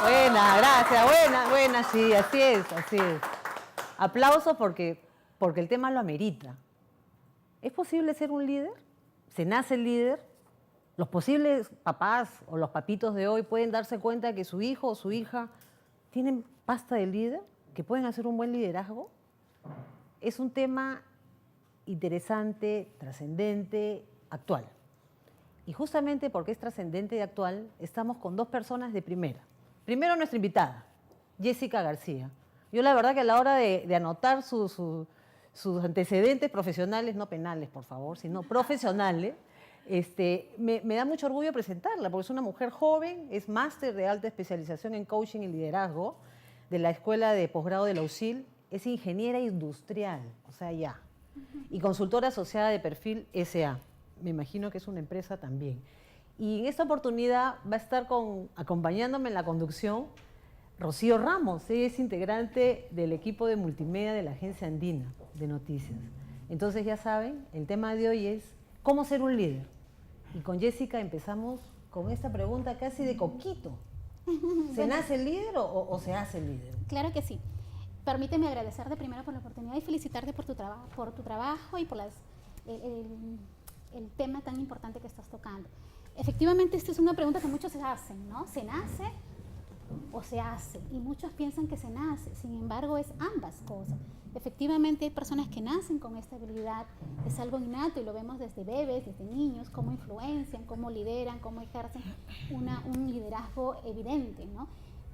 Buena, gracias, buena, sí, así es, así es. Aplauso porque el tema lo amerita. ¿Es posible ser un líder? ¿Se nace el líder? Los posibles papás o los papitos de hoy pueden darse cuenta que su hijo o su hija tienen pasta de líder, que pueden hacer un buen liderazgo. Es un tema interesante, trascendente, actual. Y justamente porque es trascendente y actual, estamos con dos personas de primera. Primero nuestra invitada, Jessica García. Yo la verdad que a la hora de anotar sus antecedentes profesionales, no penales por favor, sino profesionales, me da mucho orgullo presentarla, porque es una mujer joven, es máster de alta especialización en coaching y liderazgo de la Escuela de Posgrado de la USIL, es ingeniera industrial, o sea, ya, y consultora asociada de Perfil SA. Me imagino que es una empresa también. Y en esta oportunidad va a estar acompañándome en la conducción Rocío Ramos. Ella es integrante del equipo de multimedia de la Agencia Andina de Noticias. Entonces ya saben, el tema de hoy es cómo ser un líder. Y con Jessica empezamos con esta pregunta casi de coquito. ¿Se nace el líder o se hace el líder? Claro que sí. Permíteme agradecerte primero por la oportunidad y felicitarte por tu trabajo y por el tema tan importante que estás tocando. Efectivamente, esta es una pregunta que muchos se hacen, ¿no? ¿Se nace o se hace? Y muchos piensan que se nace, sin embargo es ambas cosas. Efectivamente hay personas que nacen con esta habilidad, es algo innato y lo vemos desde bebés, desde niños, cómo influencian, cómo lideran, cómo ejercen un liderazgo evidente, ¿no?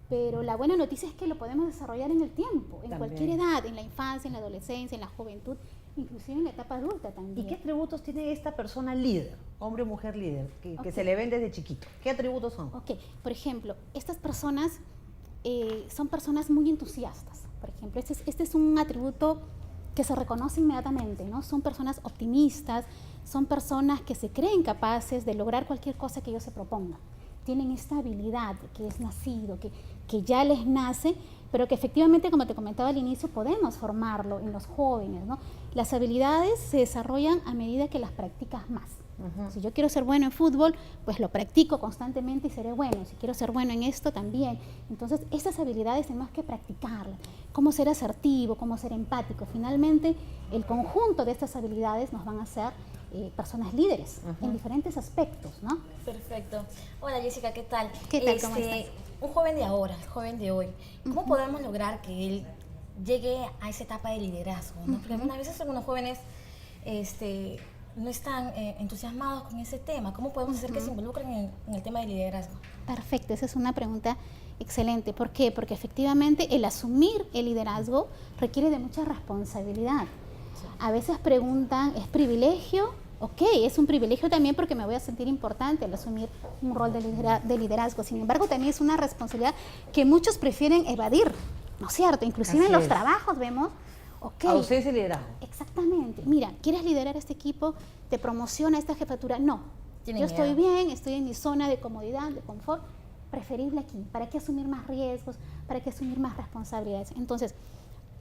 Pero la buena noticia es que lo podemos desarrollar en el tiempo, en cualquier edad, en la infancia, en la adolescencia, en la juventud, inclusive en la etapa adulta también. ¿Y qué atributos tiene esta persona líder, hombre o mujer líder, que se le ven desde chiquito? ¿Qué atributos son? Ok, por ejemplo, estas personas son personas muy entusiastas. Por ejemplo, este es un atributo que se reconoce inmediatamente, ¿no? Son personas optimistas, son personas que se creen capaces de lograr cualquier cosa que ellos se propongan. Tienen esta habilidad que es nacido, que ya les nace, pero que efectivamente, como te comentaba al inicio, podemos formarlo en los jóvenes, ¿no? Las habilidades se desarrollan a medida que las practicas más. Si yo quiero ser bueno en fútbol, pues lo practico constantemente y seré bueno. Si quiero ser bueno en esto, también. Entonces, estas habilidades tenemos que practicarlas. Cómo ser asertivo, cómo ser empático. Finalmente, el conjunto de estas habilidades nos van a hacer personas líderes en diferentes aspectos, ¿no? Perfecto. Hola Jessica, ¿qué tal? ¿Qué tal? ¿Cómo estás? Un joven de ahora, el joven de hoy, ¿cómo podemos lograr que él llegue a esa etapa de liderazgo, ¿no? Porque algunas veces algunos jóvenes no están entusiasmados con ese tema. ¿Cómo podemos hacer que se involucren en el tema de liderazgo? Perfecto, esa es una pregunta excelente. ¿Por qué? Porque efectivamente el asumir el liderazgo requiere de mucha responsabilidad. Sí. A veces preguntan, ¿es privilegio? Ok, es un privilegio también porque me voy a sentir importante al asumir un rol de liderazgo. Sin embargo, también es una responsabilidad que muchos prefieren evadir, ¿no es cierto? Inclusive en los trabajos vemos, ok. Ausencia de liderazgo. Exactamente. Mira, ¿quieres liderar este equipo? ¿Te promociona esta jefatura? No. Yo estoy bien, estoy en mi zona de comodidad, de confort. Preferible aquí. ¿Para qué asumir más riesgos? ¿Para qué asumir más responsabilidades? Entonces,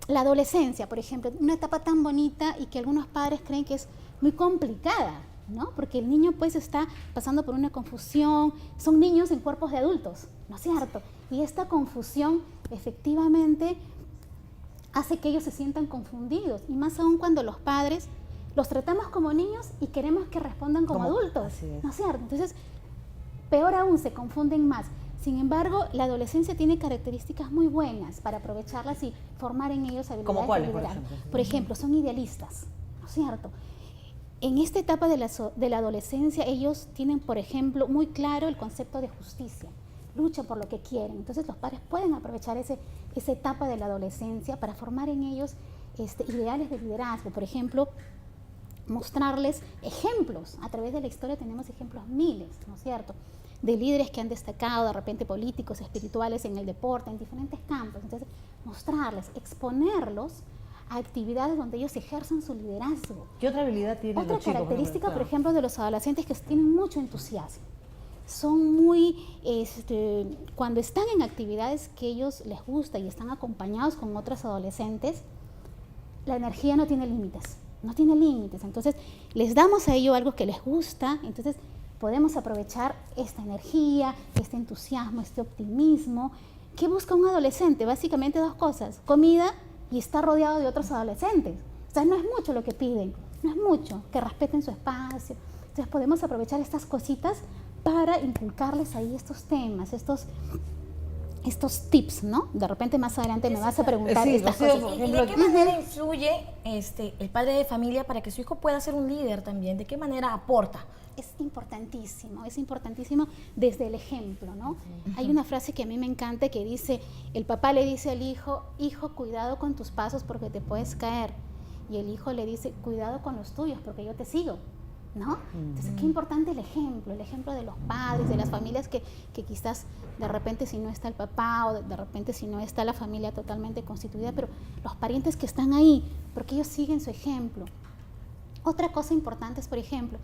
la adolescencia, por ejemplo, una etapa tan bonita y que algunos padres creen que es muy complicada, ¿no? Porque el niño pues está pasando por una confusión, son niños en cuerpos de adultos, ¿no es cierto? Y esta confusión efectivamente hace que ellos se sientan confundidos, y más aún cuando los padres los tratamos como niños y queremos que respondan como adultos, ¿no es cierto? Entonces, peor aún, se confunden más. Sin embargo, la adolescencia tiene características muy buenas para aprovecharlas y formar en ellos habilidades de liderazgo. Por ejemplo, son idealistas, ¿no es cierto? En esta etapa de la adolescencia, ellos tienen, por ejemplo, muy claro el concepto de justicia. Luchan por lo que quieren. Entonces, los padres pueden aprovechar esa etapa de la adolescencia para formar en ellos ideales de liderazgo. Por ejemplo, mostrarles ejemplos. A través de la historia tenemos ejemplos miles, ¿no es cierto?, de líderes que han destacado, de repente políticos, espirituales, en el deporte, en diferentes campos. Entonces, mostrarles, exponerlos a actividades donde ellos ejerzan su liderazgo. ¿Qué otra habilidad tienen los chicos? Otra característica, por ejemplo, de los adolescentes que tienen mucho entusiasmo. Son muy, cuando están en actividades que a ellos les gusta y están acompañados con otros adolescentes, la energía no tiene límites, no tiene límites. Entonces, les damos a ellos algo que les gusta, entonces podemos aprovechar esta energía, este entusiasmo, este optimismo. ¿Qué busca un adolescente? Básicamente dos cosas, comida y estar rodeado de otros adolescentes. O sea, no es mucho lo que piden, no es mucho, que respeten su espacio. Entonces podemos aprovechar estas cositas para inculcarles ahí estos temas, estos tips, ¿no? De repente más adelante me vas a preguntar estas cosas. ¿Y de qué manera influye el padre de familia para que su hijo pueda ser un líder también? ¿De qué manera aporta? Es importantísimo desde el ejemplo, ¿no? Hay una frase que a mí me encanta que dice, el papá le dice al hijo, hijo, cuidado con tus pasos porque te puedes caer. Y el hijo le dice, cuidado con los tuyos porque yo te sigo, ¿no? Entonces, qué importante el ejemplo de los padres, de las familias que quizás de repente si no está el papá o de repente si no está la familia totalmente constituida, pero los parientes que están ahí, porque ellos siguen su ejemplo. Otra cosa importante es, por ejemplo,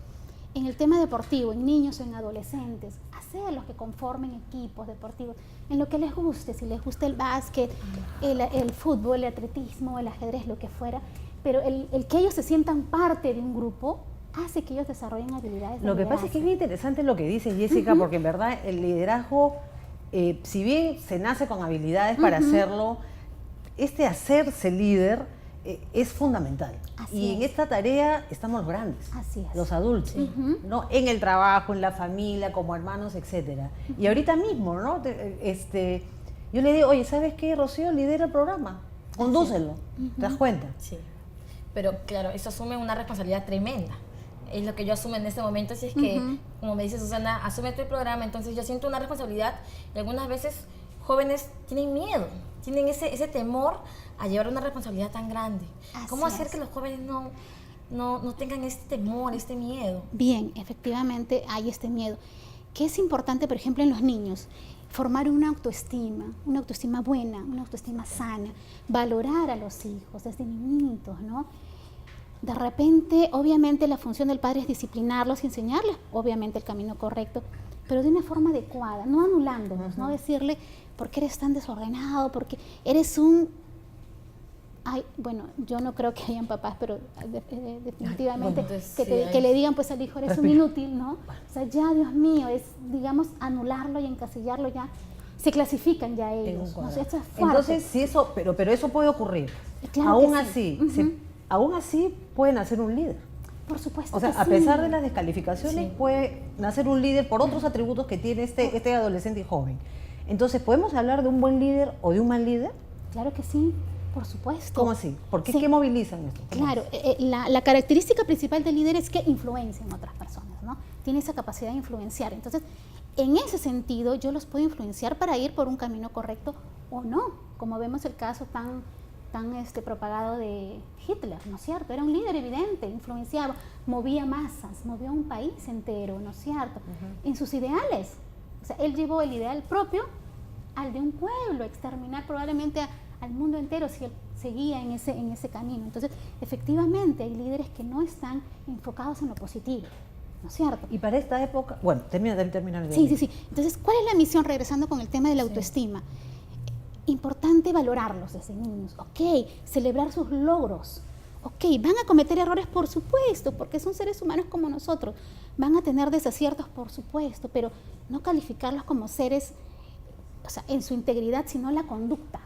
en el tema deportivo, en niños o en adolescentes, hacerlos que conformen equipos deportivos, en lo que les guste, si les gusta el básquet, el fútbol, el atletismo, el ajedrez, lo que fuera, pero el que ellos se sientan parte de un grupo hace que ellos desarrollen habilidades de Lo que pasa es que es muy interesante lo que dice Jessica, porque en verdad el liderazgo, si bien se nace con habilidades para hacerlo, hacerse líder es fundamental. Y en esta tarea estamos los grandes, los adultos, ¿no? En el trabajo, en la familia, como hermanos, etcétera. Y ahorita mismo, ¿no? Yo le digo, oye, ¿sabes qué, Rocío? Lidera el programa, condúcelo, ¿te das cuenta? Sí. Pero claro, eso asume una responsabilidad tremenda. Es lo que yo asumo en este momento, si es que, como me dice Susana, asume tu programa, entonces yo siento una responsabilidad y algunas veces jóvenes tienen miedo, tienen ese temor a llevar una responsabilidad tan grande. ¿Cómo hacer que los jóvenes no tengan este temor, este miedo? Bien, efectivamente hay este miedo. ¿Qué es importante, por ejemplo, en los niños? Formar una autoestima buena, una autoestima sana, valorar a los hijos desde niñitos, ¿no? De repente, obviamente, la función del padre es disciplinarlos y enseñarles, obviamente, el camino correcto, pero de una forma adecuada, no anulándolos, no decirle, ¿por qué eres tan desordenado? Porque eres un... Ay, bueno, yo no creo que hayan papás, pero definitivamente que le digan pues al hijo, eres un inútil, ¿no? O sea, ya, Dios mío, es, digamos, anularlo y encasillarlo ya. Se clasifican ya ellos, ¿no? Esto es fuerte. Entonces, sí, pero eso puede ocurrir. Claro aún que así, aún así puede nacer un líder. Por supuesto. O sea, a pesar de las descalificaciones, puede nacer un líder por otros atributos que tiene este adolescente y joven. Entonces, ¿podemos hablar de un buen líder o de un mal líder? Claro que sí, por supuesto. ¿Cómo así? ¿Por qué? ¿Qué movilizan esto? Claro, la característica principal del líder es que influencia en otras personas, ¿no? Tiene esa capacidad de influenciar. Entonces, en ese sentido, yo los puedo influenciar para ir por un camino correcto o no, como vemos el caso tan propagado de Hitler, ¿no es cierto? Era un líder evidente, influenciaba, movía masas, movía un país entero, ¿no es cierto? En sus ideales. O sea, él llevó el ideal propio al de un pueblo, exterminar probablemente al mundo entero si él seguía en ese camino. Entonces, efectivamente, hay líderes que no están enfocados en lo positivo, ¿no es cierto? Y para esta época, bueno, termina. Sí. Entonces, ¿cuál es la misión? Regresando con el tema de la autoestima. Importante valorarlos desde niños, ok, celebrar sus logros, ok, van a cometer errores por supuesto, porque son seres humanos como nosotros, van a tener desaciertos por supuesto, pero no calificarlos como seres, o sea, en su integridad, sino la conducta,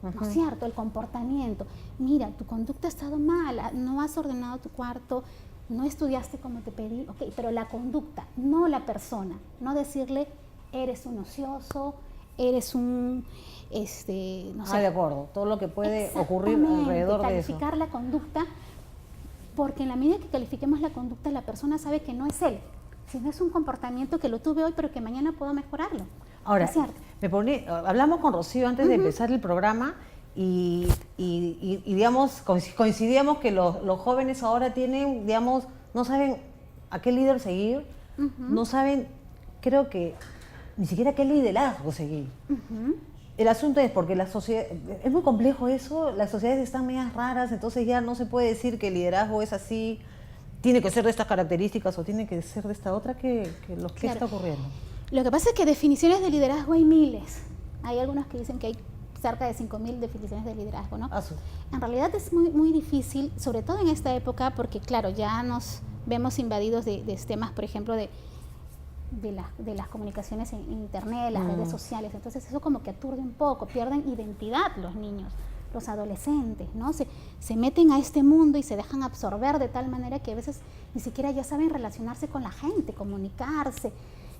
¿no es cierto? El comportamiento, mira, tu conducta ha estado mala, no has ordenado tu cuarto, no estudiaste como te pedí, ok, pero la conducta, no la persona, no decirle, eres un ocioso, eres un... no sé. De acuerdo, todo lo que puede ocurrir alrededor de eso. Calificar la conducta, porque en la medida que califiquemos la conducta, la persona sabe que no es él, sino es un comportamiento que lo tuve hoy, pero que mañana puedo mejorarlo. Ahora, hablamos con Rocío antes de empezar el programa y digamos, coincidíamos que los jóvenes ahora tienen, digamos, no saben a qué líder seguir, no saben, creo que ni siquiera qué liderazgo seguir. El asunto es porque la sociedad, es muy complejo eso, las sociedades están medias raras, entonces ya no se puede decir que el liderazgo es así, tiene que ser de estas características o tiene que ser de esta otra, ¿qué está ocurriendo? Lo que pasa es que definiciones de liderazgo hay miles. Hay algunos que dicen que hay cerca de 5.000 definiciones de liderazgo, ¿no? En realidad es muy, muy difícil, sobre todo en esta época, porque claro, ya nos vemos invadidos de temas, por ejemplo, de de las comunicaciones en internet, las redes sociales. Entonces eso como que aturde un poco, pierden identidad los niños, los adolescentes, ¿no? Se meten a este mundo y se dejan absorber de tal manera que a veces ni siquiera ya saben relacionarse con la gente, comunicarse,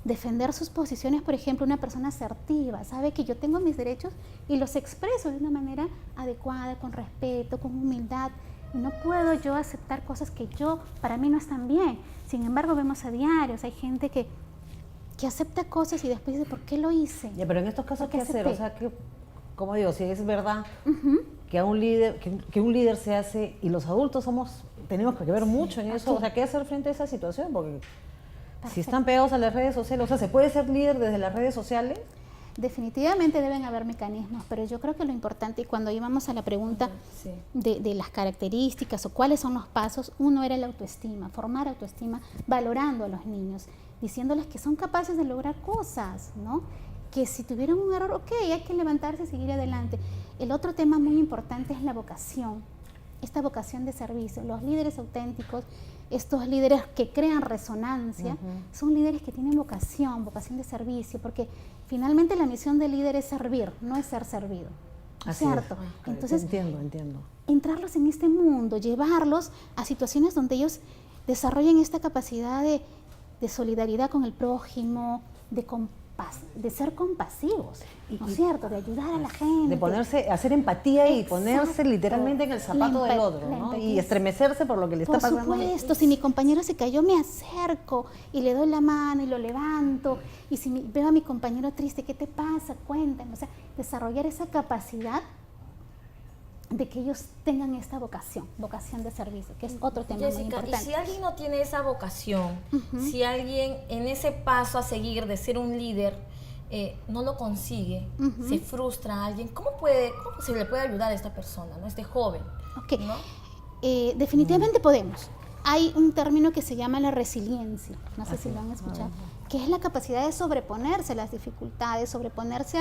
defender sus posiciones. Por ejemplo, una persona asertiva sabe que yo tengo mis derechos y los expreso de una manera adecuada, con respeto, con humildad. Y no puedo yo aceptar cosas que para mí no están bien. Sin embargo, vemos a diarios, hay gente que acepta cosas y después dice, ¿por qué lo hice? Ya, pero en estos casos, ¿qué hacer? O sea, como digo, si es verdad que un líder se hace, y los adultos tenemos que ver mucho en eso, o sea, ¿qué hacer frente a esa situación? Porque si están pegados a las redes sociales, o sea, ¿se puede ser líder desde las redes sociales? Definitivamente deben haber mecanismos, pero yo creo que lo importante, y cuando íbamos a la pregunta de las características o cuáles son los pasos, uno era la autoestima, formar autoestima, valorando a los niños, diciéndoles que son capaces de lograr cosas, ¿no? Que si tuvieron un error, ok, hay que levantarse y seguir adelante. El otro tema muy importante es la vocación, esta vocación de servicio. Los líderes auténticos, estos líderes que crean resonancia, son líderes que tienen vocación de servicio, porque finalmente la misión del líder es servir, no es ser servido. ¿Cierto? Entonces, entiendo. Entrarlos en este mundo, llevarlos a situaciones donde ellos desarrollen esta capacidad de solidaridad con el prójimo, de ser compasivos, ¿no es cierto? De ayudar a la gente. De ponerse, hacer empatía y ponerse literalmente en el zapato del otro, ¿no? Y estremecerse por lo que le está pasando. Por supuesto, si mi compañero se cayó, me acerco y le doy la mano y lo levanto. Y si veo a mi compañero triste, ¿qué te pasa? Cuéntame. O sea, desarrollar esa capacidad de que ellos tengan esta vocación de servicio, que es otro tema muy importante. Y si alguien no tiene esa vocación, si alguien en ese paso a seguir de ser un líder no lo consigue, se frustra a alguien, ¿cómo se le puede ayudar a esta persona, ¿no? Este joven? Okay. ¿No? Definitivamente podemos. Hay un término que se llama la resiliencia, no sé si lo han escuchado, que es la capacidad de sobreponerse a las dificultades, sobreponerse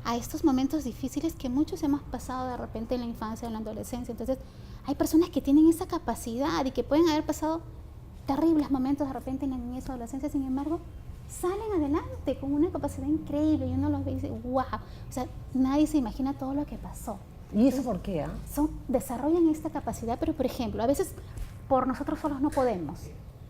a estos momentos difíciles que muchos hemos pasado de repente en la infancia, en la adolescencia. Entonces, hay personas que tienen esa capacidad y que pueden haber pasado terribles momentos de repente en la niñez o adolescencia, sin embargo, salen adelante con una capacidad increíble y uno los ve y dice, wow, o sea, nadie se imagina todo lo que pasó. ¿Y eso por qué? Desarrollan esta capacidad, pero por ejemplo, a veces por nosotros solos no podemos,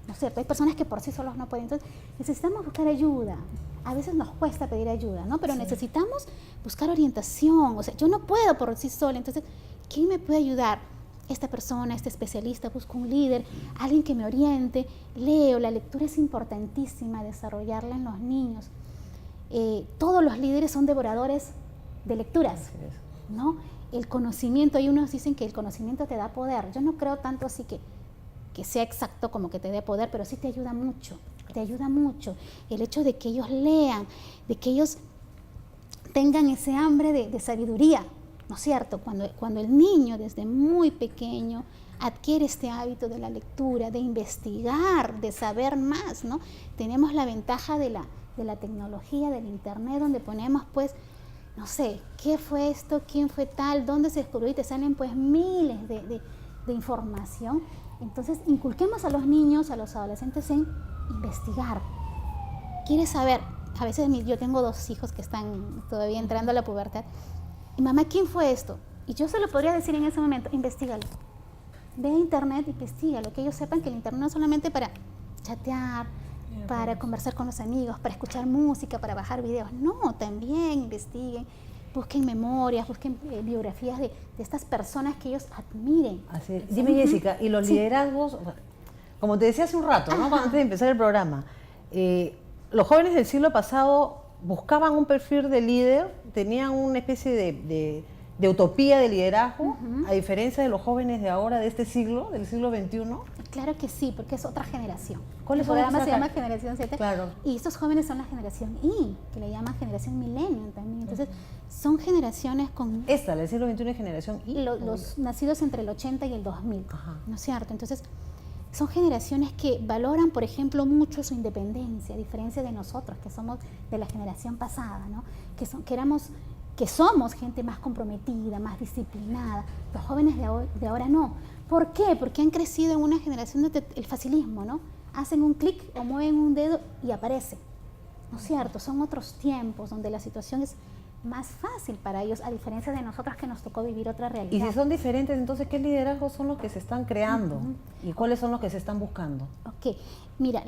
¿no es cierto? Hay personas que por sí solos no pueden, entonces necesitamos buscar ayuda. A veces nos cuesta pedir ayuda, ¿no? Pero necesitamos buscar orientación, o sea, yo no puedo por sí sola, entonces, ¿quién me puede ayudar? Esta persona, este especialista, busco un líder, alguien que me oriente, leo, la lectura es importantísima, desarrollarla en los niños. Todos los líderes son devoradores de lecturas, ¿no? El conocimiento, hay unos dicen que el conocimiento te da poder, yo no creo tanto así que sea exacto como que te dé poder, pero sí te ayuda mucho, el hecho de que ellos lean, de que ellos tengan ese hambre de sabiduría, ¿no es cierto? Cuando el niño desde muy pequeño adquiere este hábito de la lectura, de investigar, de saber más, ¿no? Tenemos la ventaja de la tecnología, del internet, donde ponemos pues, no sé, ¿qué fue esto? ¿Quién fue tal? ¿Dónde se descubrió? Y te salen pues miles de información. Entonces, inculquemos a los niños, a los adolescentes en investigar. ¿Quieres saber? A veces yo tengo 2 hijos que están todavía entrando a la pubertad. Y mamá, ¿quién fue esto? Y yo se lo podría decir en ese momento, investígalo. Ve a internet, investígalo, que ellos sepan que el internet no es solamente para chatear, para conversar con los amigos, para escuchar música, para bajar videos. No, también investiguen, busquen memorias, busquen biografías de estas personas que ellos admiren. Así es. Dime, Jessica, y los liderazgos, como te decía hace un rato, ¿no? Antes de empezar el programa, los jóvenes del siglo pasado buscaban un perfil de líder, tenían una especie de utopía de liderazgo, a diferencia de los jóvenes de ahora, de este siglo, del siglo XXI. Claro que sí, porque es otra generación. ¿Cuál es el programa se llama Generación Z. Claro. Y estos jóvenes son la generación Y, que le llaman generación millennial también. Entonces, son generaciones con... Esta, la del siglo XXI, es generación Y. Los nacidos entre el 80 y el 2000, ¿no es cierto? Entonces, son generaciones que valoran, por ejemplo, mucho su independencia, a diferencia de nosotros, que somos de la generación pasada, ¿no? Que somos gente más comprometida, más disciplinada. Los jóvenes de ahora no. ¿Por qué? Porque han crecido en una generación del facilismo, ¿no? Hacen un clic o mueven un dedo y aparece. ¿no es cierto? Son otros tiempos donde la situación es más fácil para ellos, a diferencia de nosotros que nos tocó vivir otra realidad. Y si son diferentes, entonces, ¿qué liderazgos son los que se están creando? ¿Y cuáles son los que se están buscando? Ok, mira,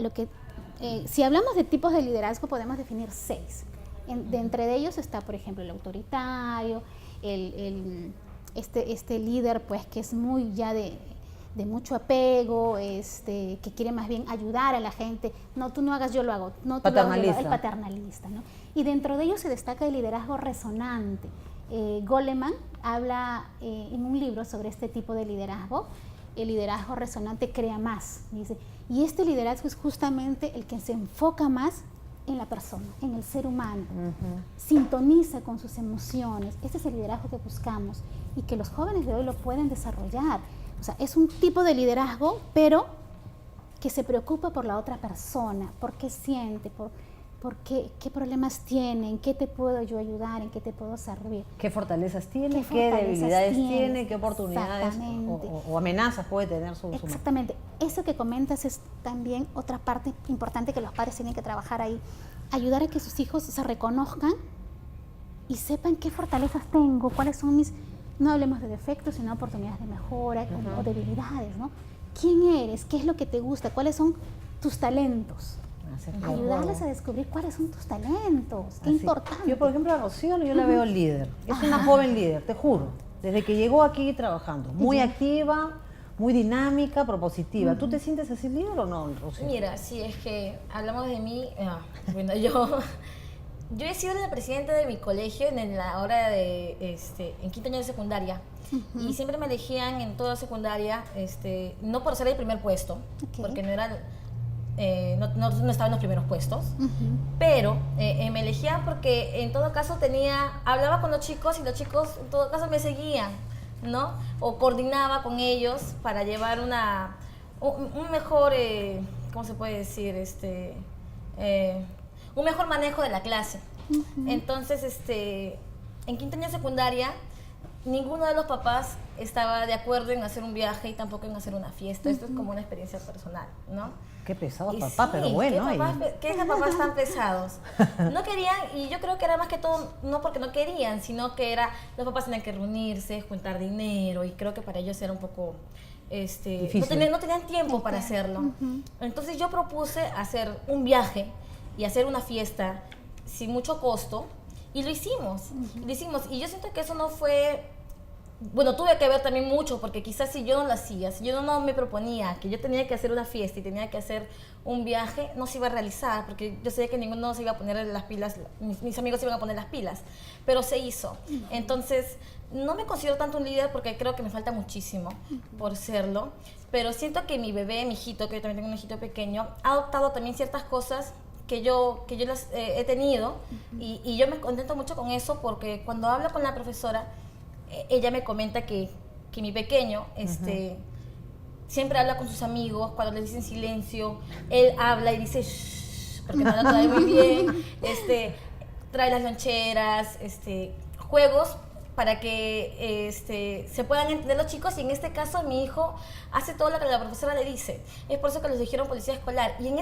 si hablamos de tipos de liderazgo, podemos definir 6. De entre ellos está, por ejemplo, el autoritario, este líder, pues, que es muy ya de mucho apego, que quiere más bien ayudar a la gente. No, tú no hagas, yo lo hago. No, tú lo hagas, yo lo hago. El paternalista, ¿no? Y dentro de ellos se destaca el liderazgo resonante. Goleman habla en un libro sobre este tipo de liderazgo. El liderazgo resonante crea más, dice. Y este liderazgo es justamente el que se enfoca más en la persona, en el ser humano. Sintoniza con sus emociones. Este es el liderazgo que buscamos y que los jóvenes de hoy lo pueden desarrollar. O sea, es un tipo de liderazgo, pero que se preocupa por la otra persona, por qué siente, por qué problemas tiene, en qué te puedo yo ayudar, en qué te puedo servir. ¿Qué fortalezas tiene? ¿Qué debilidades tiene? ¿Qué oportunidades o amenazas puede tener su Exactamente. Eso que comentas es también otra parte importante que los padres tienen que trabajar ahí. Ayudar a que sus hijos se reconozcan y sepan qué fortalezas tengo, cuáles son mis... No hablemos de defectos, sino oportunidades de mejora o debilidades, ¿no? ¿Quién eres? ¿Qué es lo que te gusta? ¿Cuáles son tus talentos? Ayudarles a descubrir cuáles son tus talentos. Qué importante. Yo, por ejemplo, a Rocío, yo la veo líder. Es una joven líder, te juro. Desde que llegó aquí trabajando. Muy activa, muy dinámica, propositiva. ¿Tú te sientes así líder o no, Rocío? Mira, si es que hablamos de mí, bueno, yo he sido la presidenta de mi colegio en la hora de, en quinto año de secundaria. Y siempre me elegían en toda secundaria, no por ser el primer puesto, porque no era, no estaba en los primeros puestos, pero me elegían porque en todo caso hablaba con los chicos y los chicos en todo caso me seguían, ¿no? O coordinaba con ellos para llevar un mejor, ¿cómo se puede decir? Un mejor manejo de la clase. Entonces, en quinto año de secundaria, ninguno de los papás estaba de acuerdo en hacer un viaje y tampoco en hacer una fiesta. Esto es como una experiencia personal, ¿no? Qué pesado, papá, sí, pero bueno. ¿Qué papás tan pesados? No querían, y yo creo que era más que todo, no porque no querían, sino que los papás tenían que reunirse, juntar dinero, y creo que para ellos era un poco... no tenían tiempo para hacerlo. Entonces yo propuse hacer un viaje y hacer una fiesta sin mucho costo, y lo hicimos. Y yo siento que eso no fue... Bueno, tuve que ver también mucho, porque quizás si yo no lo hacía, si yo no me proponía que yo tenía que hacer una fiesta y tenía que hacer un viaje, no se iba a realizar, porque yo sabía que ninguno se iba a poner las pilas, mis amigos se iban a poner las pilas, pero se hizo. Entonces, no me considero tanto un líder porque creo que me falta muchísimo por serlo, pero siento que mi bebé, mi hijito, que yo también tengo un hijito pequeño, ha adoptado también ciertas cosas que yo las he tenido, y yo me contento mucho con eso, porque cuando hablo con la profesora, ella me comenta que mi pequeño siempre habla con sus amigos, cuando les dicen silencio, él habla y dice shh, porque no lo trae muy bien, trae las loncheras, juegos para que se puedan entender los chicos, y en este caso mi hijo hace todo lo que la profesora le dice. Es por eso que los eligieron policía escolar. Y en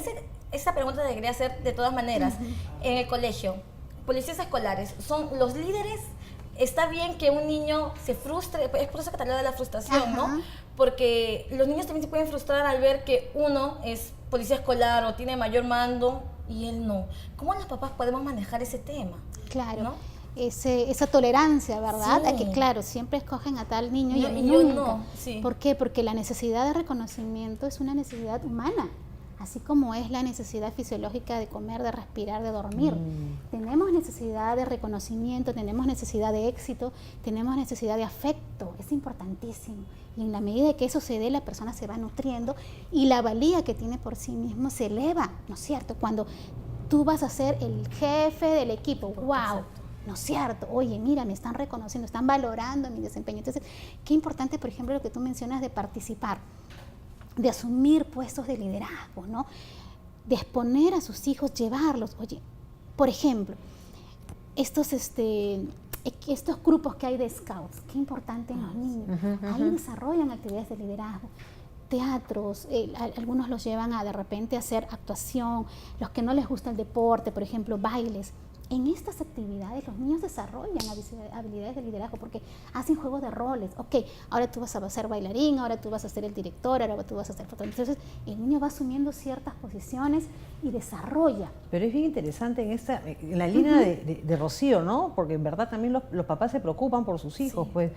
esa pregunta te quería hacer de todas maneras. En el colegio, policías escolares, ¿son los líderes? Está bien que un niño se frustre, es por eso que te hablo de la frustración, ¿no? Porque los niños también se pueden frustrar al ver que uno es policía escolar o tiene mayor mando y él no. ¿Cómo los papás podemos manejar ese tema? Claro. ¿No? Esa tolerancia, ¿verdad? Sí. A que, claro, siempre escogen a tal niño y a mí yo nunca. no. Sí. ¿Por qué? Porque la necesidad de reconocimiento es una necesidad humana, así como es la necesidad fisiológica de comer, de respirar, de dormir. Tenemos necesidad de reconocimiento, tenemos necesidad de éxito, tenemos necesidad de afecto, es importantísimo. Y en la medida que eso se dé, la persona se va nutriendo y la valía que tiene por sí mismo se eleva, ¿no es cierto? Cuando tú vas a ser el jefe del equipo, ¡wow! Exacto. ¿No es cierto? Oye, mira, me están reconociendo, están valorando mi desempeño. Entonces, qué importante, por ejemplo, lo que tú mencionas de participar, de asumir puestos de liderazgo, ¿no? De exponer a sus hijos, llevarlos. Oye, por ejemplo, estos grupos que hay de scouts, qué importante en los niños. Ahí desarrollan actividades de liderazgo. teatros, algunos los llevan a de repente a hacer actuación, los que no les gusta el deporte, por ejemplo, bailes. En estas actividades los niños desarrollan habilidades de liderazgo porque hacen juegos de roles. Ok, ahora tú vas a ser bailarín, ahora tú vas a ser el director, ahora tú vas a ser fotógrafo. Entonces el niño va asumiendo ciertas posiciones y desarrolla. Pero es bien interesante en la línea de Rocío, ¿no? Porque en verdad también los papás se preocupan por sus hijos, sí. Pues,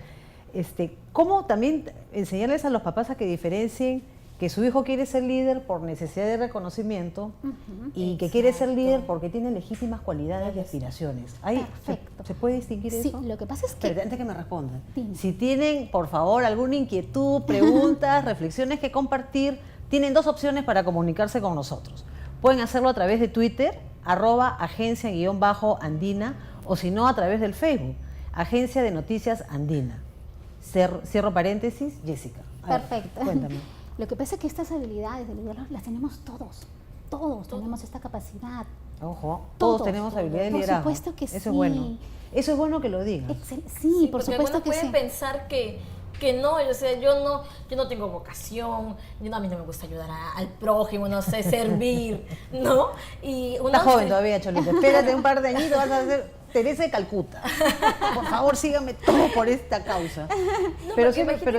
¿cómo también enseñarles a los papás a que diferencien que su hijo quiere ser líder por necesidad de reconocimiento y que quiere ser líder porque tiene legítimas cualidades y aspiraciones? Perfecto. ¿Se puede distinguir eso? Sí, lo que pasa es que... Pero antes que me respondan, Dime. Si tienen, por favor, alguna inquietud, preguntas, reflexiones que compartir, tienen 2 opciones para comunicarse con nosotros. Pueden hacerlo a través de Twitter, @agencia_andina, o si no, a través del Facebook, Agencia de Noticias Andina. Cierro paréntesis, Jessica. Perfecto. Cuéntame. Lo que pasa es que estas habilidades de liderazgo las tenemos todos. Todos tenemos esta capacidad. Ojo, todos tenemos habilidades de liderazgo. Por supuesto que Eso sí. es bueno. Eso es bueno que lo digas. Sí, por supuesto que sí. Pueden pensar que no, o sea, yo no tengo vocación, a mí no me gusta ayudar al prójimo, no sé, servir, ¿no? Y Está joven todavía, Cholita. Espérate un par de añitos, vas a ser Teresa de Calcuta. Por favor, síganme todo por esta causa. No, pero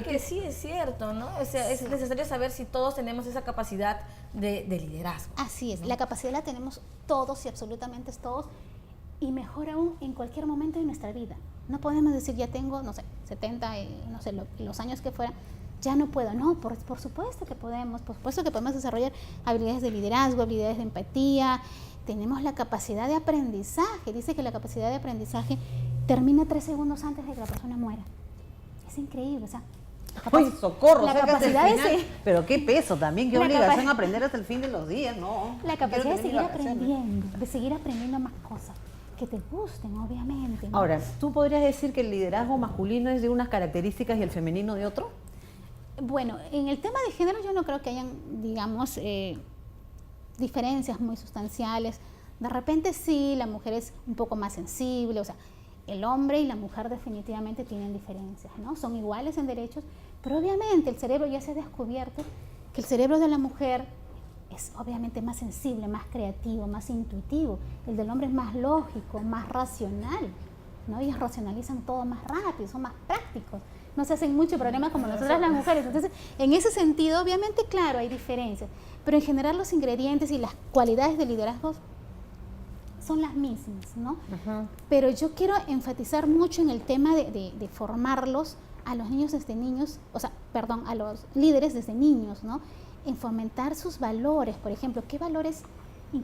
que sí es cierto, ¿no? O sea, es necesario saber si todos tenemos esa capacidad de liderazgo. Así es, ¿no? La capacidad la tenemos todos y absolutamente todos, y mejor aún en cualquier momento de nuestra vida. No podemos decir, ya tengo, no sé, 70, no sé, los años que fuera, ya no puedo. No, por supuesto que podemos, por supuesto que podemos desarrollar habilidades de liderazgo, habilidades de empatía. Tenemos la capacidad de aprendizaje. Dice que la capacidad de aprendizaje termina 3 segundos antes de que la persona muera. Es increíble, o sea... ¡Uy, socorro! La capacidad de... Pero qué peso también, qué obligación aprender hasta el fin de los días, ¿no? La capacidad de seguir aprendiendo más cosas que te gusten, obviamente, ¿no? Ahora, ¿tú podrías decir que el liderazgo masculino es de unas características y el femenino de otro? Bueno, en el tema de género yo no creo que hayan, digamos, diferencias muy sustanciales. De repente sí, la mujer es un poco más sensible, o sea, el hombre y la mujer definitivamente tienen diferencias, ¿no? Son iguales en derechos, pero obviamente el cerebro ya se ha descubierto que el cerebro de la mujer es obviamente más sensible, más creativo, más intuitivo. El del hombre es más lógico, más racional, ¿no? Ellos racionalizan todo más rápido, son más prácticos. No se hacen mucho problema como nosotras las mujeres. Entonces, en ese sentido, obviamente, claro, hay diferencias. Pero en general los ingredientes y las cualidades de liderazgo son las mismas, ¿no? Pero yo quiero enfatizar mucho en el tema de formarlos a los niños desde niños, a los líderes desde niños, ¿no? En fomentar sus valores, por ejemplo, ¿qué valores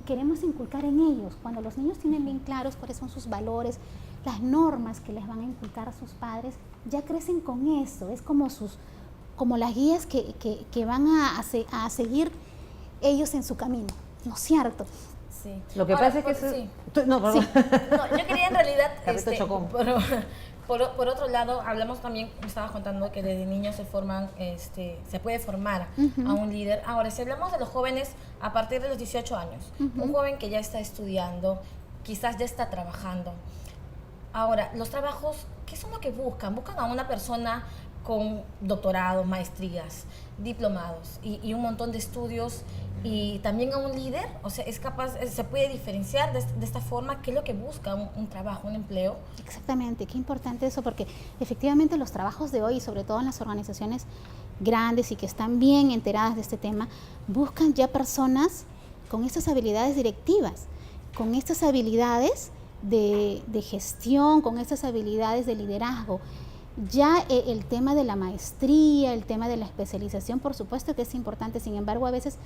queremos inculcar en ellos? Cuando los niños tienen bien claros cuáles son sus valores, las normas que les van a inculcar a sus padres, ya crecen con eso, es como las guías que van a seguir ellos en su camino, ¿no es cierto? Sí. Lo que pasa es que... Sí. No, perdón. Sí. No, yo quería en realidad... Por otro lado, hablamos también, me estabas contando que desde niños se puede formar a un líder. Ahora, si hablamos de los jóvenes a partir de los 18 años, un joven que ya está estudiando, quizás ya está trabajando. Ahora, los trabajos, ¿qué son lo que buscan? Buscan a una persona con doctorados, maestrías, diplomados y un montón de estudios, y también a un líder, o sea, se puede diferenciar de esta forma. ¿Qué es lo que busca un trabajo, un empleo? Exactamente, qué importante eso, porque efectivamente los trabajos de hoy, sobre todo en las organizaciones grandes y que están bien enteradas de este tema, buscan ya personas con estas habilidades directivas, con estas habilidades de gestión, con estas habilidades de liderazgo. Ya el tema de la maestría, el tema de la especialización, por supuesto que es importante, sin embargo, a veces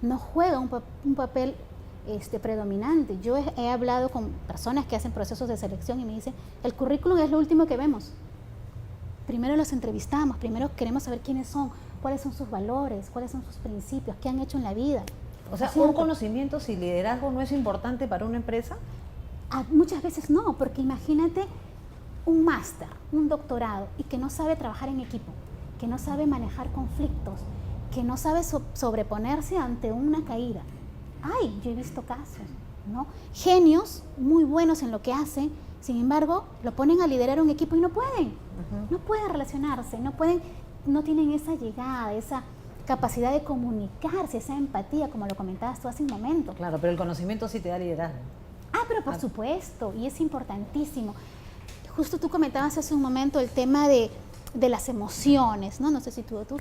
no juega un papel predominante. Yo he hablado con personas que hacen procesos de selección y me dicen, el currículum es lo último que vemos. Primero los entrevistamos, primero queremos saber quiénes son, cuáles son sus valores, cuáles son sus principios, qué han hecho en la vida. O sea, ¿un conocimiento sin liderazgo no es importante para una empresa? Muchas veces no, porque imagínate un máster, un doctorado, y que no sabe trabajar en equipo, que no sabe manejar conflictos, que no sabe sobreponerse ante una caída. Ay, yo he visto casos, ¿no? Genios muy buenos en lo que hacen, sin embargo, lo ponen a liderar un equipo y no pueden. No pueden relacionarse, no tienen esa llegada, capacidad de comunicarse, esa empatía, como lo comentabas tú hace un momento. Claro, pero el conocimiento sí te da liderazgo. Pero por supuesto, y es importantísimo. Justo tú comentabas hace un momento el tema de las emociones, ¿no? No sé si tú o tú,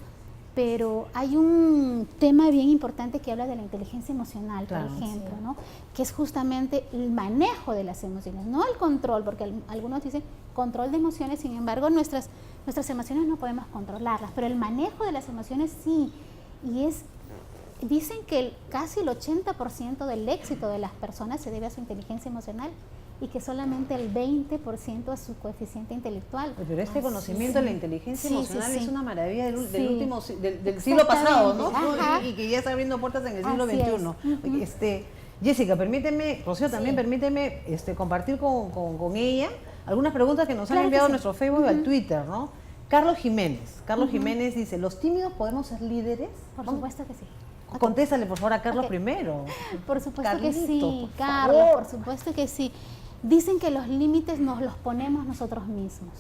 pero hay un tema bien importante que habla de la inteligencia emocional, claro, por ejemplo, sí. ¿no? Que es justamente el manejo de las emociones, no el control, porque algunos dicen control de emociones, sin embargo, nuestras emociones no podemos controlarlas, pero el manejo de las emociones sí, y dicen que casi el 80% del éxito de las personas se debe a su inteligencia emocional y que solamente el 20% a su coeficiente intelectual. Pero este conocimiento de la inteligencia emocional es una maravilla del siglo pasado, ¿no? Y que ya está abriendo puertas en el siglo XXI. Jessica, permíteme, Rocío, también permíteme compartir con ella algunas preguntas que nos han enviado a nuestro Facebook y al Twitter, ¿no? Carlos Jiménez dice, ¿los tímidos podemos ser líderes? Por supuesto que sí. Contéstale, por favor, a Carlos primero. Por supuesto Carlitos, que sí, por Carlos, favor. por supuesto que sí. Dicen que los límites nos los ponemos nosotros mismos.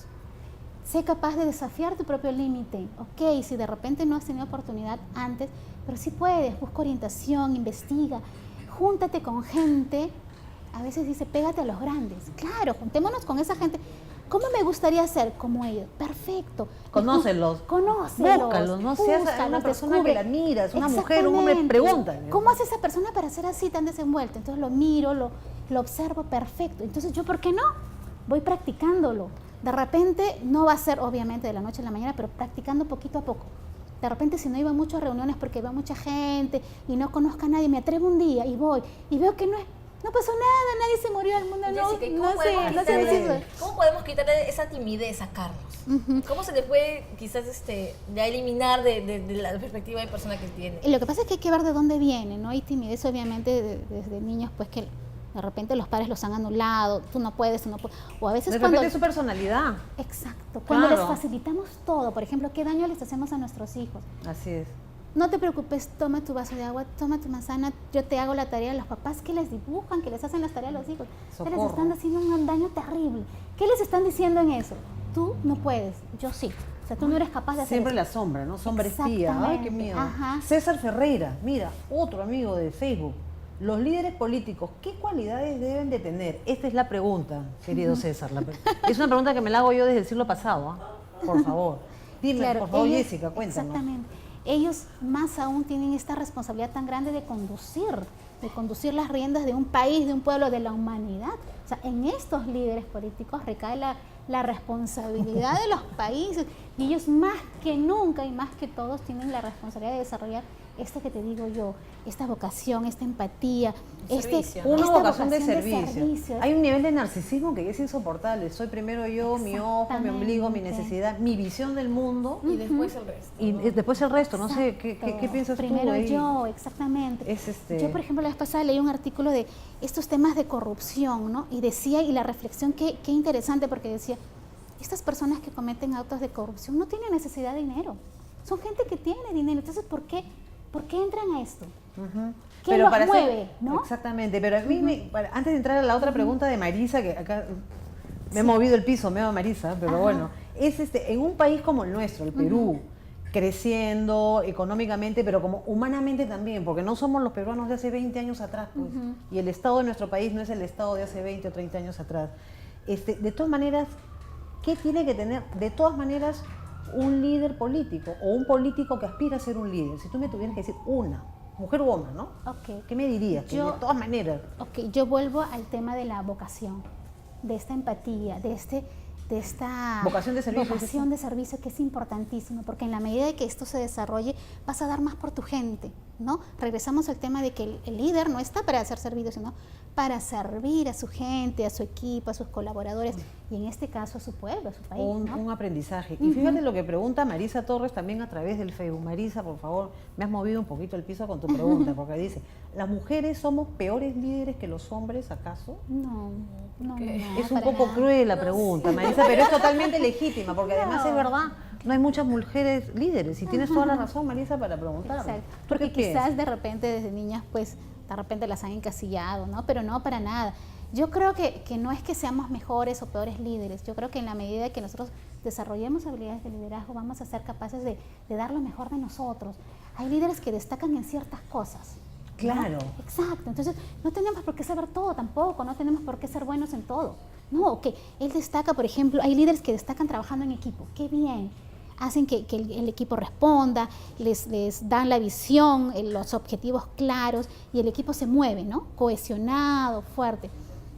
Sé capaz de desafiar tu propio límite. Ok, si de repente no has tenido oportunidad antes, pero sí puedes, busca orientación, investiga, júntate con gente. A veces dice, pégate a los grandes. Claro, juntémonos con esa gente. ¿Cómo me gustaría ser como ellos? Perfecto. Conócelos. Búscalos, no seas una persona que la admiras, una mujer, un hombre, pregúntale. ¿Cómo hace esa persona para ser así tan desenvuelta? Entonces lo miro, lo observo, perfecto. Entonces yo, ¿por qué no? Voy practicándolo. De repente no va a ser obviamente de la noche a la mañana, pero practicando poquito a poco. De repente si no iba mucho a reuniones porque iba mucha gente y no conozco a nadie, me atrevo un día y voy y veo que no pasó nada, nadie se murió, el mundo ¿Cómo podemos quitarle esa timidez a Carlos? ¿Cómo se le puede quizás ya eliminar de la perspectiva de persona que tiene? Y lo que pasa es que hay que ver de dónde viene, ¿no? Hay timidez obviamente desde niños, pues que de repente los padres los han anulado, tú no puedes. O a veces de repente es su personalidad. Exacto, cuando les facilitamos todo, por ejemplo, ¿qué daño les hacemos a nuestros hijos? Así es. No te preocupes, toma tu vaso de agua, toma tu manzana, yo te hago la tarea. Los papás que les dibujan, que les hacen las tareas a los hijos, que les están haciendo un daño terrible. ¿Qué les están diciendo en eso? Tú no puedes, yo sí. O sea, tú no eres capaz de hacer Siempre eso. la sombra, ¿no? Sombra espía. Ay, qué miedo. Ajá. César Ferreira, mira, otro amigo de Facebook. Los líderes políticos, ¿qué cualidades deben de tener? Esta es la pregunta, querido César. Es una pregunta que me la hago yo desde el siglo pasado, por favor. Dime, claro, por favor, ellos, Jessica, cuéntanos. Exactamente. Ellos más aún tienen esta responsabilidad tan grande de conducir las riendas de un país, de un pueblo, de la humanidad. O sea, en estos líderes políticos recae la responsabilidad de los países y ellos más que nunca y más que todos tienen la responsabilidad de desarrollar que te digo yo, esta vocación, esta empatía, una vocación de servicio. Hay un nivel de narcisismo que es insoportable. Soy primero yo, mi ojo, mi ombligo, mi necesidad, mi visión del mundo. Y después el resto. Y después el resto, no sé, ¿qué piensas tú? Primero yo, exactamente. Yo, por ejemplo, la vez pasada leí un artículo de estos temas de corrupción, ¿no? Y decía, y la reflexión, qué interesante, porque decía, estas personas que cometen actos de corrupción no tienen necesidad de dinero. Son gente que tiene dinero. Entonces, ¿por qué entran a esto? ¿Qué los mueve? ¿No? Exactamente, pero a mí, antes de entrar a la otra pregunta de Marisa, que acá me he movido el piso, me va Marisa, pero bueno, es en un país como el nuestro, el Perú, creciendo económicamente, pero como humanamente también, porque no somos los peruanos de hace 20 años atrás, pues, y el estado de nuestro país no es el estado de hace 20 o 30 años atrás. De todas maneras, ¿qué tiene que tener, de todas maneras, un líder político o un político que aspira a ser un líder? Si tú me tuvieras que decir una, mujer u hombre, ¿no? ¿Qué me dirías? De todas maneras. Yo vuelvo al tema de la vocación, de esta empatía, de esta vocación de servicio que es importantísimo, porque en la medida de que esto se desarrolle vas a dar más por tu gente, ¿no? Regresamos al tema de que el líder no está para ser servido, sino para servir a su gente, a su equipo, a sus colaboradores y en este caso a su pueblo, a su país. Un aprendizaje. Y fíjate lo que pregunta Marisa Torres también a través del Facebook. Marisa, por favor, me has movido un poquito el piso con tu pregunta, porque dice, ¿las mujeres somos peores líderes que los hombres, acaso? No. Es un poco cruel la pregunta, Marisa, pero es totalmente legítima, porque además es verdad, no hay muchas mujeres líderes, y tienes toda la razón, Marisa, para preguntar. Exacto. Porque quizás de repente desde niñas, pues, de repente las han encasillado, ¿no? Pero no, para nada. Yo creo que no es que seamos mejores o peores líderes. Yo creo que en la medida que nosotros desarrollemos habilidades de liderazgo, vamos a ser capaces de dar lo mejor de nosotros. hay líderes que destacan en ciertas cosas. Claro. ¿No? Exacto. Entonces, no tenemos por qué saber todo tampoco, no tenemos por qué ser buenos en todo. No, que él destaca, por ejemplo, hay líderes que destacan trabajando en equipo. ¡Qué bien! Hacen que el equipo responda, les dan la visión, los objetivos claros y el equipo se mueve, ¿no? Cohesionado, fuerte.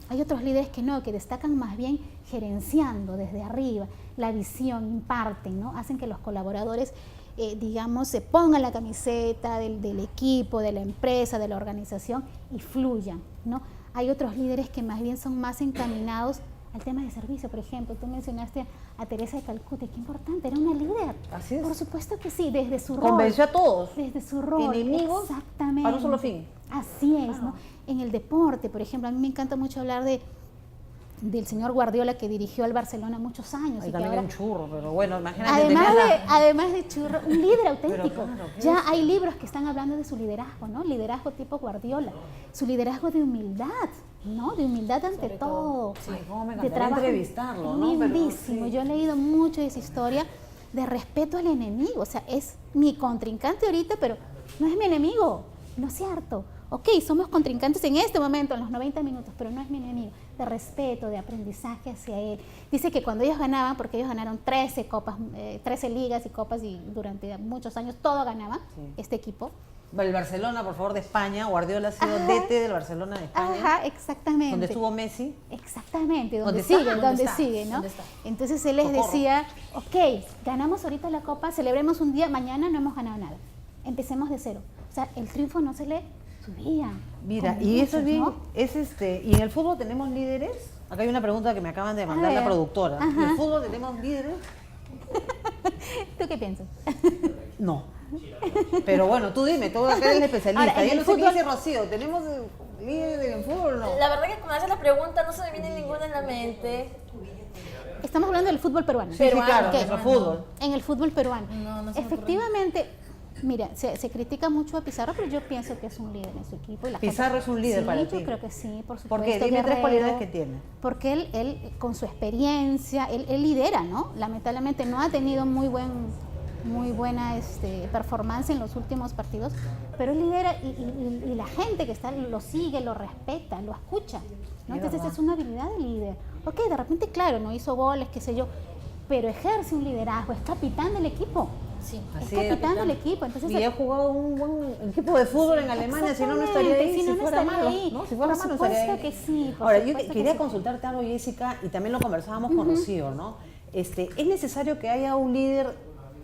Hay otros líderes que no, que destacan más bien gerenciando desde arriba, la visión, imparten, ¿no? Hacen que los colaboradores, digamos, se pongan la camiseta del equipo, de la empresa, de la organización y fluyan, ¿no? Hay otros líderes que más bien son más encaminados al tema de servicio. Por ejemplo, tú mencionaste a Teresa de Calcuta, qué importante, era una líder. Así es. Por supuesto que sí, desde su rol. Convenció a todos. Desde su rol. Enemigos exactamente. para un solo fin. Así es, ¿no? En el deporte, por ejemplo, a mí me encanta mucho hablar del señor Guardiola, que dirigió al Barcelona muchos años. Ahí y que también ahora, un churro, pero bueno, imagínate. además de churro, un líder auténtico. claro, Ya hay libros que están hablando de su liderazgo, ¿no? Liderazgo tipo Guardiola. Su liderazgo de humildad, ¿no? De humildad ante todo. Ay, cómo me De encantaría trabajo. entrevistarlo, ¿no? Pero, Lindísimo. sí. Yo he leído mucho de esa historia de respeto al enemigo. O sea, es mi contrincante ahorita, pero no es mi enemigo, ¿no es cierto? Ok, somos contrincantes en este momento, en los 90 minutos, pero no es mi enemigo. De respeto, de aprendizaje hacia él. Dice que cuando ellos ganaban, porque ellos ganaron 13 copas, 13 ligas y copas, y durante muchos años todo ganaba este equipo. El Barcelona, por favor, de España. Guardiola ha sido DT del Barcelona de España. Ajá, exactamente. Donde estuvo Messi. Exactamente, donde ¿Dónde sigue, está? donde ¿Dónde sigue, está? ¿no? ¿Dónde está? Entonces él les Socorro. decía, ok, ganamos ahorita la copa, celebremos un día, mañana no hemos ganado nada. Empecemos de cero. O sea, el triunfo no se le subía. Mira, como y eso muchos, es bien, ¿no? y en el fútbol tenemos líderes. Acá hay una pregunta que me acaban de mandar la ver. productora. ¿En Ajá. el fútbol tenemos líderes? ¿Tú qué piensas? No. Pero bueno, tú dime, tú acá eres el especialista. Ahora, en Yo el no sé qué fútbol- dice Rocío. ¿Tenemos líderes en el fútbol o no? La verdad que cuando haces la pregunta no se me viene ninguna en la mente. Estamos hablando del fútbol peruano. Sí, claro, Ok. nuestro fútbol. En el fútbol peruano. No, no se me ocurre. Efectivamente, mira, se critica mucho a Pizarro, pero yo pienso que es un líder en su equipo. Y la Pizarro gente- es un líder sí, para yo ti. creo que sí, por supuesto. ¿Por qué? Dime tres guerrero. cualidades que tiene. Porque él con su experiencia, él lidera, ¿no? Lamentablemente no ha tenido muy buena performance en los últimos partidos, pero él lidera y la gente que está lo sigue, lo respeta, lo escucha, ¿no? Es Entonces verdad. es una habilidad de líder. Ok, de repente, claro, no hizo goles, qué sé yo, pero ejerce un liderazgo, es capitán del equipo. Sí. Es Así es. capitán del equipo. Entonces, Y ha jugado un buen equipo de fútbol en Alemania, si no, no estaría ahí. Exactamente, Si fuera estaría malo, ahí. ¿no? Si fuera Por malo, estaría ahí. supuesto que sí. por Ahora, yo supuesto que quería sí. consultarte algo, Jessica, y también lo conversábamos con Rocío, ¿no? ¿Es necesario que haya un líder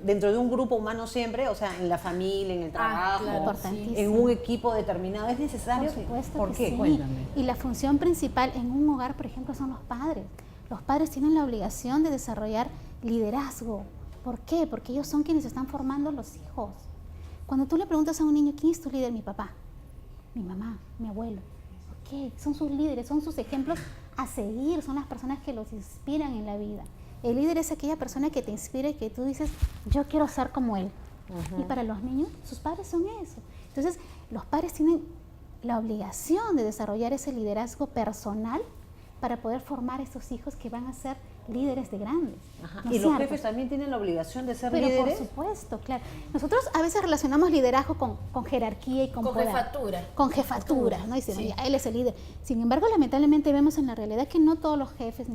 dentro de un grupo humano siempre? O sea, en la familia, en el trabajo, claro, Importantísimo. en un equipo determinado. ¿Es necesario? Por supuesto ¿Por que qué? sí. Cuéntame. Y la función principal en un hogar, por ejemplo, son los padres. Los padres tienen la obligación de desarrollar liderazgo. ¿Por qué? Porque ellos son quienes están formando los hijos. Cuando tú le preguntas a un niño, ¿quién es tu líder? Mi papá, mi mamá, mi abuelo. Ok, son sus líderes, son sus ejemplos a seguir, son las personas que los inspiran en la vida. El líder es aquella persona que te inspira y que tú dices, yo quiero ser como él. Y para los niños, sus padres son eso. Entonces, los padres tienen la obligación de desarrollar ese liderazgo personal para poder formar a estos hijos que van a ser líderes de grandes. Ajá. ¿no Y es los cierto? jefes también tienen la obligación de ser Pero líderes. por supuesto, claro. Nosotros a veces relacionamos liderazgo con jerarquía y con Con poder. jefatura. Con jefatura, ¿no? Dicen, Sí. ya, él es el líder. Sin embargo, lamentablemente vemos en la realidad que no todos los jefes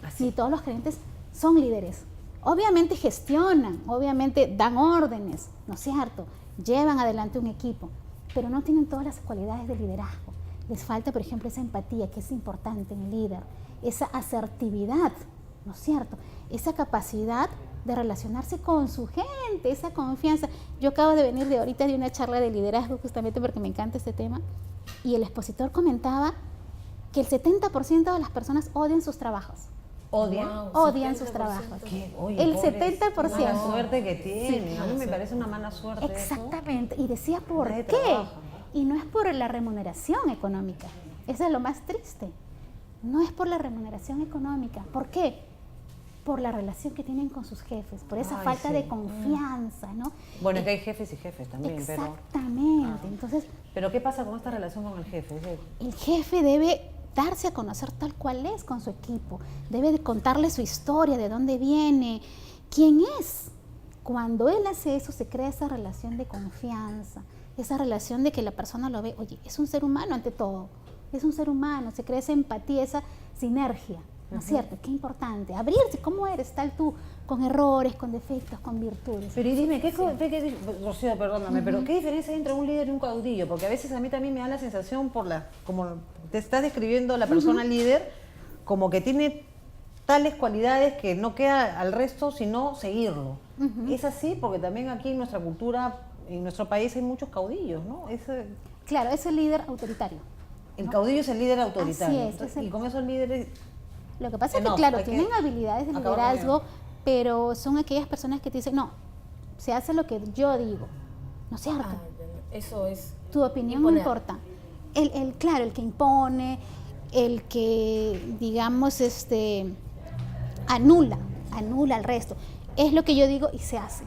Así. ni todos los gerentes son líderes. Obviamente gestionan, obviamente dan órdenes, ¿no es cierto? Llevan adelante un equipo, pero no tienen todas las cualidades de liderazgo. Les falta, por ejemplo, esa empatía que es importante en el líder, esa asertividad, ¿no es cierto? Esa capacidad de relacionarse con su gente, esa confianza. Yo acabo de venir de ahorita de una charla de liderazgo justamente porque me encanta este tema y el expositor comentaba que el 70% de las personas odian sus trabajos. Odian. Wow, Odian sus 70%. trabajos. ¿Qué? Oye, El pobres, 70%. Mala suerte que tienen. Sí. A mí me parece una mala suerte. eso. Exactamente. Y decía, ¿por Nadie qué? trabaja. Y no es por la remuneración económica. Eso es lo más triste. No es por la remuneración económica. ¿Por qué? Por la relación que tienen con sus jefes, por esa Ay, falta sí. de confianza, ¿no? Bueno, es que hay jefes y jefes también, pero... Exactamente. Entonces, Pero ¿qué pasa con esta relación con el jefe? el jefe debe darse a conocer tal cual es con su equipo, debe de contarle su historia, de dónde viene, quién es, Cuando él hace eso, se crea esa relación de confianza, esa relación de que la persona lo ve, oye, es un ser humano ante todo, es un ser humano, se crea esa empatía, esa sinergia, ¿no es cierto? Qué importante, abrirse, ¿cómo eres? Tal tú, con errores, con defectos, con virtudes. Pero y dime, Rocío, perdóname, pero ¿qué diferencia hay entre un líder y un caudillo? Porque a veces a mí también me da la sensación, como te estás describiendo la persona líder, como que tiene tales cualidades que no queda al resto sino seguirlo. Es así porque también aquí en nuestra cultura, en nuestro país hay muchos caudillos, ¿no? Claro, es el líder autoritario. El caudillo es el líder autoritario. Así es. Entonces, y con esos líderes... Lo que pasa es que, claro, tienen habilidades de liderazgo, pero son aquellas personas que te dicen, no, se hace lo que yo digo, ¿no es cierto? Eso es... Tu opinión no importa. Claro, el que impone, el que, digamos, anula al resto. Es lo que yo digo y se hace.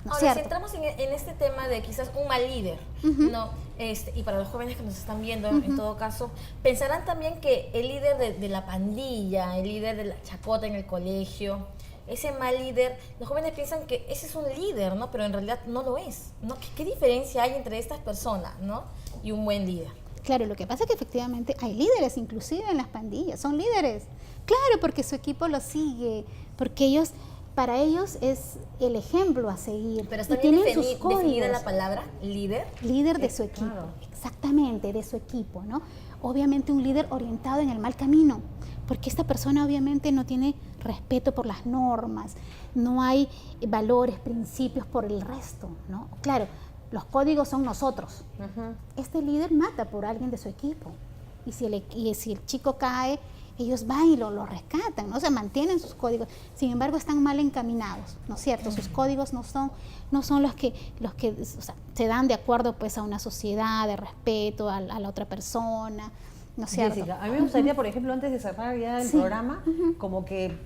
¿No? Ahora, si entramos en este tema de quizás un mal líder, ¿no? Y para los jóvenes que nos están viendo, en todo caso, pensarán también que el líder de la pandilla, el líder de la chacota en el colegio, ese mal líder, los jóvenes piensan que ese es un líder, ¿no? Pero en realidad no lo es, ¿no? ¿Qué diferencia hay entre estas personas, ¿no? Y un buen líder? Claro, lo que pasa es que efectivamente hay líderes, inclusive en las pandillas, son líderes. Claro, porque su equipo lo sigue, porque para ellos es el ejemplo a seguir. Pero está bien definida la palabra líder. Líder de su equipo, exactamente, de su equipo, ¿no? Obviamente un líder orientado en el mal camino, porque esta persona obviamente no tiene respeto por las normas, no hay valores, principios por el resto, ¿no? Claro, los códigos son nosotros. Este líder mata por alguien de su equipo, y si el chico cae, ellos van y lo rescatan, ¿no? O sea, mantienen sus códigos, sin embargo están mal encaminados, ¿no es cierto? Sus códigos no son los que o sea, se dan de acuerdo pues a una sociedad de respeto a la otra persona, ¿no es cierto? Jessica, a mí me gustaría, por ejemplo, antes de cerrar ya el programa, como que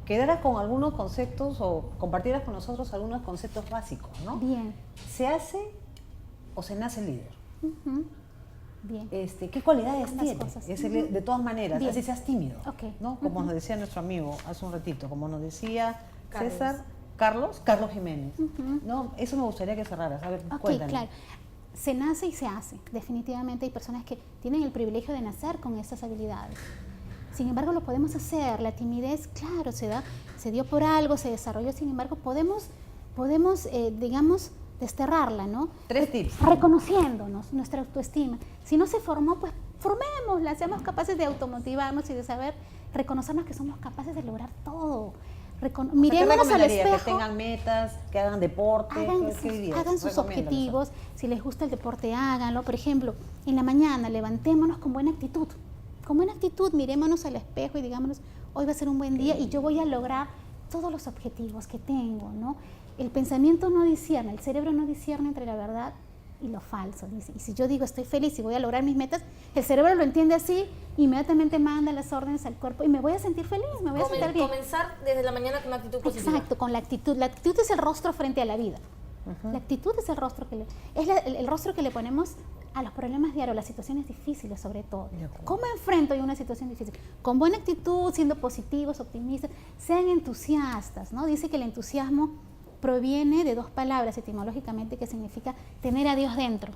quedaras con algunos conceptos o compartieras con nosotros algunos conceptos básicos, ¿no? Bien. ¿Se hace o se nace líder? Bien. ¿Qué cualidades tiene? Cosas. De todas maneras, Bien. así seas tímido, ¿no? Como nos decía nuestro amigo hace un ratito, como nos decía Carlos Jiménez, ¿no? Eso me gustaría que cerraras, a ver, cuéntame. Claro. Se nace y se hace. Definitivamente hay personas que tienen el privilegio de nacer con estas habilidades. Sin embargo, lo podemos hacer. La timidez, claro, se dio por algo, se desarrolló. Sin embargo, podemos digamos, desterrarla, ¿no? 3 tips. Reconociéndonos nuestra autoestima. Si no se formó, pues formémosla, seamos capaces de automotivarnos y de saber reconocernos que somos capaces de lograr todo. Mirémonos al espejo. Que tengan metas, que hagan deporte. Hagan sus objetivos. Si les gusta el deporte, háganlo. Por ejemplo, en la mañana levantémonos con buena actitud. Con buena actitud, mirémonos al espejo y digámonos, hoy va a ser un buen día y yo voy a lograr todos los objetivos que tengo, ¿no? El pensamiento no discierne, el cerebro no discierne entre la verdad y lo falso. Dice. Y si yo digo estoy feliz y voy a lograr mis metas, el cerebro lo entiende así, inmediatamente manda las órdenes al cuerpo y me voy a sentir feliz, me voy a sentir bien. Comenzar desde la mañana con una actitud positiva. Exacto, con la actitud. La actitud es el rostro frente a la vida. La actitud es el rostro el rostro que le ponemos a los problemas diarios, las situaciones difíciles sobre todo. ¿Cómo enfrento yo una situación difícil? Con buena actitud, siendo positivos, optimistas, sean entusiastas, ¿no? Dice que el entusiasmo proviene de 2 palabras etimológicamente que significa tener a Dios dentro.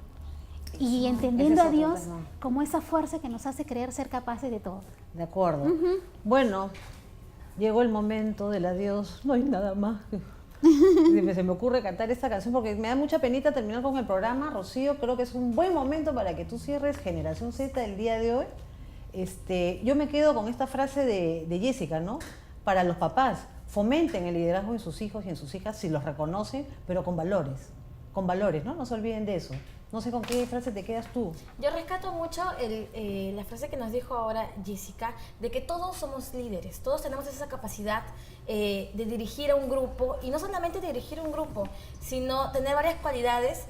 Y entendiendo a Dios como esa fuerza que nos hace creer ser capaces de todo. De acuerdo. Bueno, llegó el momento del adiós. No hay nada más que... Se me ocurre cantar esta canción porque me da mucha penita terminar con el programa. Rocío, creo que es un buen momento para que tú cierres Generación Z el día de hoy. Yo me quedo con esta frase de Jessica, ¿no? Para los papás, fomenten el liderazgo en sus hijos y en sus hijas si los reconocen, pero con valores, ¿no? No se olviden de eso. No sé con qué frase te quedas tú. Yo rescato mucho la frase que nos dijo ahora Jessica, de que todos somos líderes, todos tenemos esa capacidad de dirigir a un grupo, y no solamente dirigir un grupo, sino tener varias cualidades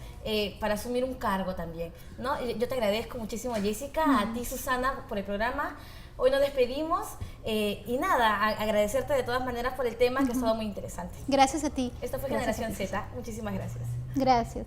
para asumir un cargo también, ¿no? Yo te agradezco muchísimo, Jessica, a ti, Susana, por el programa. Hoy nos despedimos y nada, agradecerte de todas maneras por el tema que ha estado muy interesante. Gracias a ti. Esto fue Generación Z. Muchísimas gracias. Gracias.